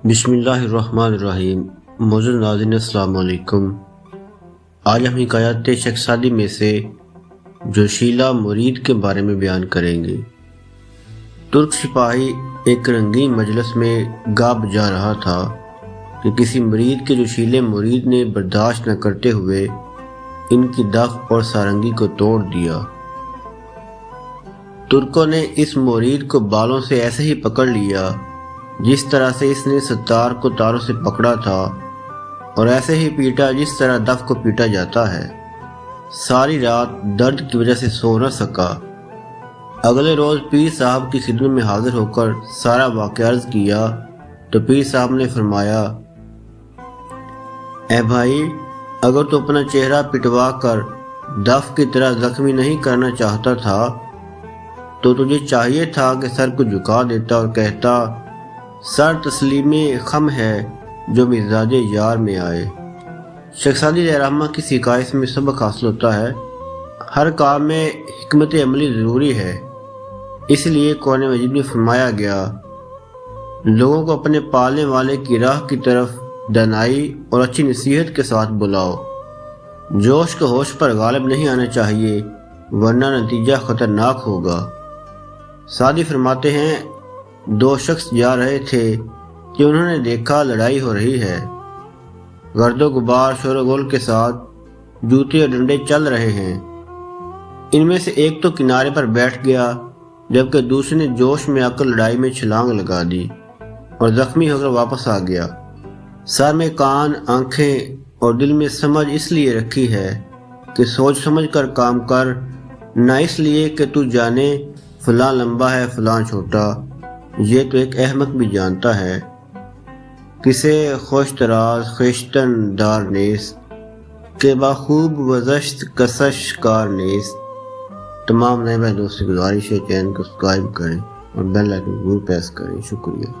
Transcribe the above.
بسم اللہ الرحمن الرحیم۔ معزز ناظرین السلام علیکم۔ آج ہم حکایات شیخ سعدی میں سے جوشیلہ مرید کے بارے میں بیان کریں گے۔ ترک سپاہی ایک رنگین مجلس میں گا بجا رہا تھا کہ کسی مرید کے جوشیلے مرید نے برداشت نہ کرتے ہوئے ان کی دف اور سارنگی کو توڑ دیا۔ ترکوں نے اس مرید کو بالوں سے ایسے ہی پکڑ لیا جس طرح سے اس نے ستار کو تاروں سے پکڑا تھا، اور ایسے ہی پیٹا جس طرح دف کو پیٹا جاتا ہے۔ ساری رات درد کی وجہ سے سو نہ سکا۔ اگلے روز پیر صاحب کی خدمت میں حاضر ہو کر سارا واقعہ عرض کیا تو پیر صاحب نے فرمایا، اے بھائی، اگر تو اپنا چہرہ پٹوا کر دف کی طرح زخمی نہیں کرنا چاہتا تھا تو تجھے چاہیے تھا کہ سر کو جھکا دیتا اور کہتا، سر تسلیم خم ہے جو مزاج یار میں آئے۔ شیخ سعدی علیہ رحمہ کی حکایت سے میں سبق حاصل ہوتا ہے، ہر کام میں حکمت عملی ضروری ہے۔ اس لیے قرآن مجید میں فرمایا گیا، لوگوں کو اپنے پالنے والے کی راہ کی طرف دانائی اور اچھی نصیحت کے ساتھ بلاؤ۔ جوش کو ہوش پر غالب نہیں آنا چاہیے ورنہ نتیجہ خطرناک ہوگا۔ سعدی فرماتے ہیں، دو شخص جا رہے تھے کہ انہوں نے دیکھا لڑائی ہو رہی ہے۔ گرد و غبار شور و غل کے ساتھ جوتے اور ڈنڈے چل رہے ہیں۔ ان میں سے ایک تو کنارے پر بیٹھ گیا جبکہ دوسرے نے جوش میں آ کر لڑائی میں چھلانگ لگا دی اور زخمی ہو کر واپس آ گیا۔ سر میں کان، آنکھیں اور دل میں سمجھ اس لیے رکھی ہے کہ سوچ سمجھ کر کام کر، نہ اس لیے کہ تو جانے فلاں لمبا ہے فلاں چھوٹا۔ یہ تو ایک احمق بھی جانتا ہے، کسے خوش طراز خویشتن دار نیست کہ باخوب وزشت کسش کار نیست۔ تمام نئے بھائی دوست سے گزارش ہے چینل کو سبسکرائب کریں اور بیل آئیکن ضرور پریس کریں۔ شکریہ۔